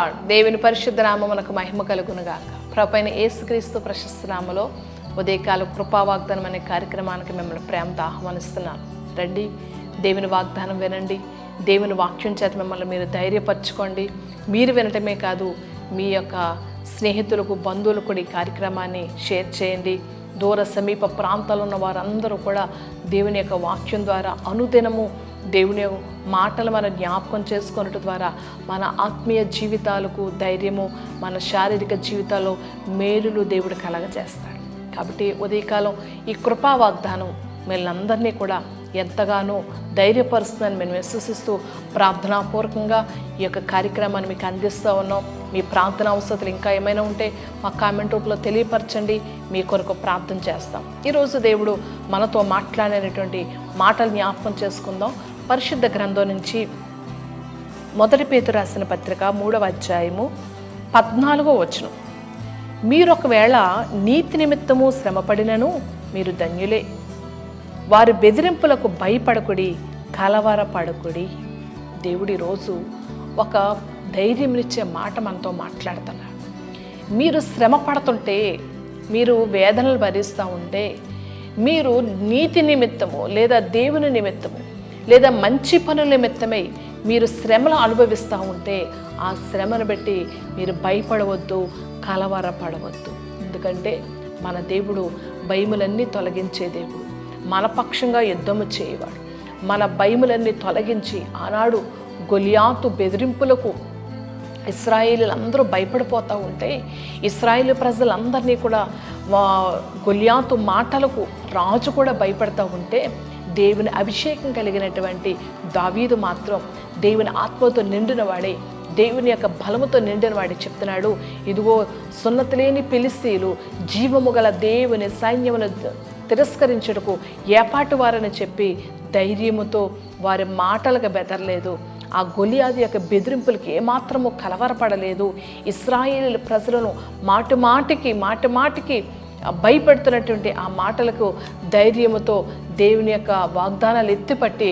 Lord. దేవుని పరిశుద్ధ నామమునకు మహిమ కలుగునుగాక. ప్రభువైన యేసుక్రీస్తు ప్రశస్త నామములో ఉదయకాల కృపా వాగ్దానం అనే కార్యక్రమానికి మిమ్మల్ని ప్రేమతో ఆహ్వానిస్తున్నాను. రండి, దేవుని వాగ్దానం వినండి. దేవుని వాక్యం చేత మిమ్మల్ని మీరు ధైర్యపరచుకోండి. మీరు వినటమే కాదు, మీ యొక్క స్నేహితులకు, బంధువులకు కూడా ఈ కార్యక్రమాన్ని షేర్ చేయండి. దూర సమీప ప్రాంతాల్లో ఉన్న వారందరూ కూడా దేవుని యొక్క వాక్యం ద్వారా అనుదినము దేవుని మాటలు మనం జ్ఞాపకం చేసుకున్నట్టు ద్వారా మన ఆత్మీయ జీవితాలకు ధైర్యము, మన శారీరక జీవితాల్లో మేలులు దేవుడు కలగజేస్తాడు. కాబట్టి ఉదయకాలం ఈ కృపా వాగ్దానం వీళ్ళందరినీ కూడా ఎంతగానో ధైర్యపరుస్తుందని మేము విశ్వసిస్తూ ప్రార్థనాపూర్వకంగా ఈ యొక్క కార్యక్రమాన్ని మీకు అందిస్తూ ఉన్నాం. మీ ప్రార్థన అవసరాలు ఇంకా ఏమైనా ఉంటే మా కామెంట్ రూపంలో తెలియపరచండి, మీ కొరకు ప్రార్థన చేస్తాం. ఈరోజు దేవుడు మనతో మాట్లాడినటువంటి మాటలు జ్ఞాపకం చేసుకుందాం. పరిశుద్ధ గ్రంథం నుంచి 1 పేతురు రాసిన పత్రిక 3వ అధ్యాయము 14వ వచనం. మీరు ఒకవేళ నీతి నిమిత్తము శ్రమపడినను మీరు ధన్యులే. వారి బెదిరింపులకు భయపడకుడి, కలవరపడకుడి. దేవుడి రోజు ఒక ధైర్యంనిచ్చే మాట మనతో మాట్లాడుతున్నాడు. మీరు శ్రమ పడుతుంటే, మీరు వేదనలు భరిస్తూ ఉంటే, మీరు నీతి నిమిత్తము లేదా దేవుని నిమిత్తము లేదా మంచి పనుల నిమిత్తమై మీరు శ్రమలు అనుభవిస్తూ ఉంటే, ఆ శ్రమను బట్టి మీరు భయపడవద్దు, కలవరపడవద్దు. ఎందుకంటే మన దేవుడు భయములన్నీ తొలగించే దేవుడు, మన పక్షంగా యుద్ధము చేయవాడు. మన భయములన్నీ తొలగించి ఆనాడు గొలియాతు బెదిరింపులకు ఇశ్రాయేలీలందరూ భయపడిపోతూ ఉంటే, ఇశ్రాయేలు ప్రజలందరినీ కూడా గొలియాతు మాటలకు రాజు కూడా భయపడుతూ ఉంటే, దేవుని అభిషేకం కలిగినటువంటి దావీదు మాత్రం దేవుని ఆత్మతో నిండిన వాడే, దేవుని యొక్క బలముతో నిండిన వాడే చెప్తున్నాడు, ఇదిగో సున్నతి లేని ఫిలిష్తీయులు జీవము గల దేవుని సైన్యమును తిరస్కరించుటకు ఏపాటు వారని చెప్పి ధైర్యముతో వారి మాటలకు బెదరలేదు. ఆ గొలియాతు యొక్క బెదిరింపులకి ఏమాత్రము కలవరపడలేదు. ఇశ్రాయేలు ప్రజలను మాటి మాటికి భయపెడుతున్నటువంటి ఆ మాటలకు ధైర్యముతో దేవుని యొక్క వాగ్దానాలు ఎత్తిపట్టి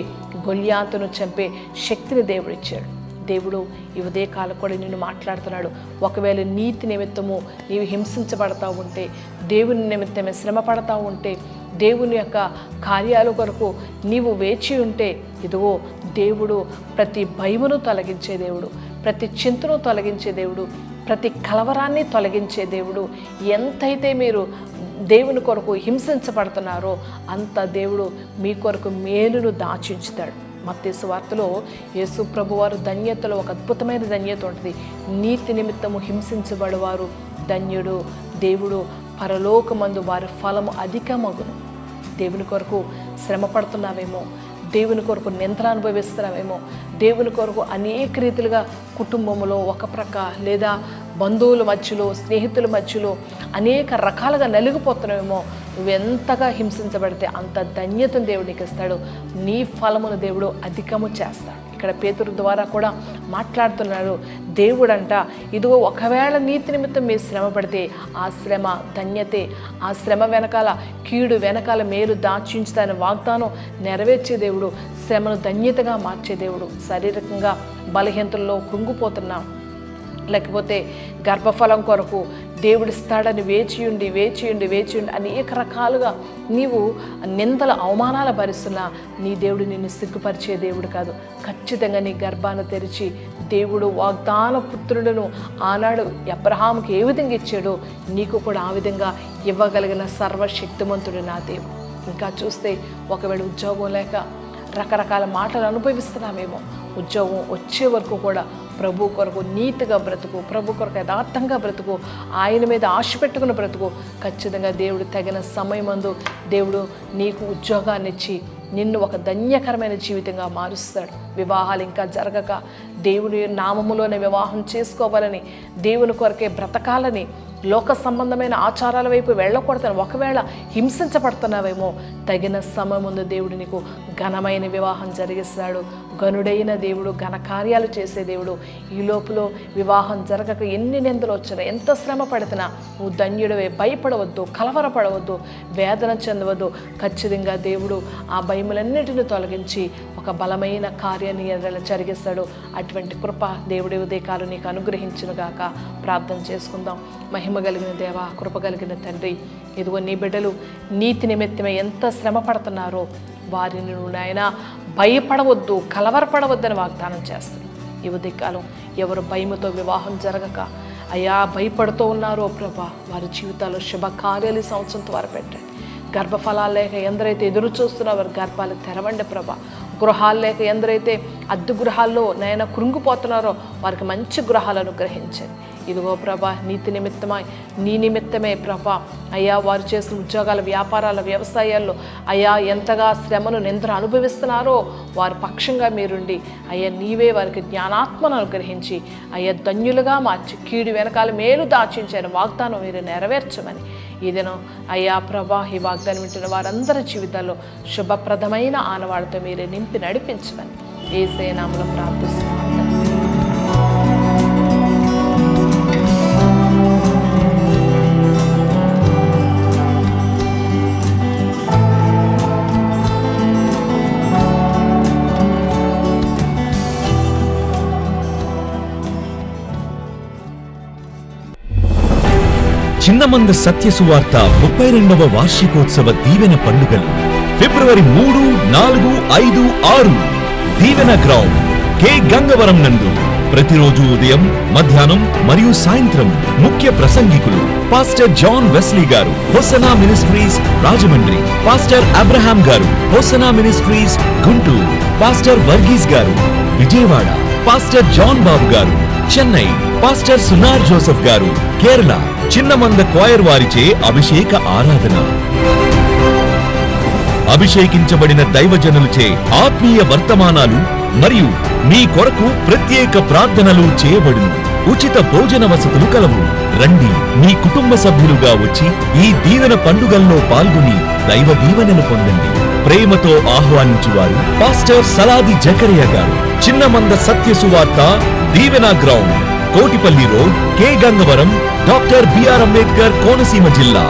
గొలియాతును చంపే శక్తిని దేవుడిచ్చాడు. దేవుడు ఈ ఉదయకాలం కూడా నిన్ను మాట్లాడుతున్నాడు. ఒకవేళ నీతి నిమిత్తము నీవు హింసించబడతా ఉంటే, దేవుని నిమిత్తమే శ్రమ పడతా ఉంటే, దేవుని యొక్క కార్యాల కొరకు నీవు వేచి ఉంటే, ఇదిగో దేవుడు ప్రతి భయమును తొలగించే దేవుడు, ప్రతి చింతను తొలగించే దేవుడు, ప్రతి కలవరాన్ని తొలగించే దేవుడు. ఎంతైతే మీరు దేవుని కొరకు హింసించబడుతున్నారో అంత దేవుడు మీ కొరకు మేలును దాచించుతాడు. మత్తయి సువార్తలో యేసు ప్రభువారు ధన్యతలో ఒక అద్భుతమైన ధన్యత ఉంటుంది. నీతి నిమిత్తము హింసించబడేవారు ధన్యుడు, దేవుడు పరలోకమందు వారి ఫలము అధికమగును. దేవుని కొరకు శ్రమ పడుతున్నావేమో, దేవుని కొరకు నిందలు అనుభవిస్తున్నావేమో, దేవుని కొరకు అనేక రీతిలుగా కుటుంబంలో ఒక ప్రక్క లేదా బంధువుల మధ్యలో, స్నేహితుల మధ్యలో అనేక రకాలుగా నలిగిపోతున్నావేమో, నువ్వెంతగా హింసించబడితే అంత ధన్యతను దేవుడు నీకు ఇస్తాడు. నీ ఫలమును దేవుడు అధికము చేస్తాడు. ఇక్కడ పేతురు ద్వారా కూడా మాట్లాడుతున్నారు. దేవుడంట, ఇదిగో ఒకవేళ నీతి నిమిత్తం మీరు శ్రమ పడితే ఆ శ్రమ ధన్యతే, ఆ శ్రమ వెనకాల కీడు వెనకాల మేలు దాచించుతాని వాగ్దానం నెరవేర్చే దేవుడు, శ్రమను ధన్యతగా మార్చే దేవుడు. శారీరకంగా బలహీనతల్లో కృంగిపోతున్నాం, లేకపోతే గర్భఫలం కొరకు దేవుడిస్తాడని వేచియుండి అనేక రకాలుగా నీవు నిందల అవమానాలు భరిస్తున్నా నీ దేవుడు నిన్ను సిగ్గుపరిచే దేవుడు కాదు. ఖచ్చితంగా నీ గర్భాన్ని తెరిచి దేవుడు వాగ్దాన పుత్రులను ఆనాడు అబ్రహాముకి ఏ విధంగా ఇచ్చాడో నీకు కూడా ఆ విధంగా ఇవ్వగలిగిన సర్వశక్తిమంతుడు నా దేవుడు. ఇంకా చూస్తే ఒకవేళ ఉద్యోగం లేక రకరకాల మాటలు అనుభవిస్తున్నామేమో, ఉద్యోగం వచ్చే వరకు కూడా ప్రభు కొరకు నీతిగా బ్రతుకు, ప్రభు కొరకు యథార్థంగా బ్రతుకు, ఆయన మీద ఆశ పెట్టుకుని బ్రతుకు. ఖచ్చితంగా దేవుడు తగిన సమయమందు దేవుడు నీకు ఉద్యోగాన్ని ఇచ్చి నిన్ను ఒక ధన్యకరమైన జీవితంగా మారుస్తాడు. వివాహాలు ఇంకా జరగక దేవుని నామములోనే వివాహం చేసుకోవాలని, దేవుని కొరకే బ్రతకాలని లోక సంబంధమైన ఆచారాల వైపు వెళ్ళకూడదని, ఒకవేళ హింసించబడుతున్నావేమో, తగిన సమయం ముందు దేవుడు నీకు ఘనమైన వివాహం జరిగిస్తాడు. గనుడైన దేవుడు, ఘన కార్యాలు చేసే దేవుడు. ఈ లోపల వివాహం జరగక ఎన్ని నిందలు వచ్చినా, ఎంత శ్రమ పడుతున్నా నువ్వు ధన్యుడివే. భయపడవద్దు, కలవరపడవద్దు, వేదన చెందవద్దు. ఖచ్చితంగా దేవుడు ఆ భయములన్నిటిని తొలగించి ఒక బలమైన కార్యాన్ని జరిగిస్తాడు. అటువంటి కృప దేవుడి ఉదయకాలు నీకు అనుగ్రహించునుగాక. ప్రార్థన చేసుకుందాం. మహిమ కలిగిన దేవా, కృప కలిగిన తండ్రి, ఇదిగో నీ బిడ్డలు నీతి నిమిత్తమే ఎంత శ్రమ పడుతున్నారో వారిని నువ్వు నాయన భయపడవద్దు, కలవరపడవద్దని వాగ్దానం చేస్తున్నాను. ఈ ఉదయకాలం ఎవరు భయముతో వివాహం జరగక అయ్యా భయపడుతూ ఉన్నారో ప్రభా, వారి జీవితాల్లో శుభకార్యాలు ఈ సంవత్సరంతో వారు పెట్టండి. గర్భఫలాలు లేక ఎందరైతే ఎదురు చూస్తున్నారో వారి గర్భాలు తెరవండి ప్రభా. గృహాలు లేక ఎందరైతే అద్దె గృహాల్లో నైనా కృంగిపోతున్నారో వారికి మంచి గృహాలను అనుగ్రహించండి. ఇదిగో ప్రభా, నీతి నిమిత్తమై నీ నిమిత్తమే ప్రభా అయ్యా వారు చేసిన ఉద్యోగాల, వ్యాపారాల, వ్యవసాయాల్లో అయ్యా ఎంతగా శ్రమను నిందను అనుభవిస్తున్నారో వారి పక్షంగా మీరుండి అయ్యా నీవే వారికి జ్ఞానాత్మను అనుగ్రహించి అయ్యా ధన్యులుగా మార్చి కీడు వెనకాల మేలు దాచించిన వాగ్దానం మీరు నెరవేర్చమని ఈ దినం అయ్యా ప్రభా ఈ వాగ్దానం వింటున్న వారందరి జీవితాల్లో శుభప్రదమైన ఆనవాళ్ళతో మీరే నింపి నడిపించమని యేసయ్య నామములో ప్రార్థిస్తున్నాను. చిన్నమంద సత్య సువార్త 32వ వార్షికోత్సవ దీవెన పండుగలు ఫిబ్రవరి 3, 4, 5, 6 దీవెన గ్రౌండ్ కె గంగవరం నందు ప్రతిరోజు ఉదయం, మధ్యాహ్నం మరియు సాయంత్రం. ముఖ్య ప్రసంగికులు పాస్టర్ జాన్ వెస్లీ గారు, Hosanna Ministries Rajahmundry. Pastor Abraham గారు, Hosanna Ministries Guntur. Pastor Varghese గారు, విజయవాడ. పాస్టర్ జాన్ బాబు గారు, చెన్నై. పాస్టర్ సునార్ జోసెఫ్ గారు, కేరళ. చిన్నమంద క్వైర్ వారిచే అభిషేక ఆరాధన. అభిషేకించబడిన దైవజనులచే ఆత్మీయ వర్తమానాలు మరియు మీ కొరకు ప్రత్యేక ప్రార్థనలు చేయబడును. ఉచిత భోజన వసతులు కలవు. రండి, మీ కుటుంబ సభ్యులుగా వచ్చి ఈ దీవెన పండుగల్లో పాల్గొని దైవ దీవెనలు పొందండి. ప్రేమతో ఆహ్వానించువారు పాస్టర్ సలాది జకరియా గారు. చిన్నమంద సత్య సువార్త దీవెన ground, Kotipalli road, K Gangavaram, doctor B R Ambedkar, Konaseema జిల్లా.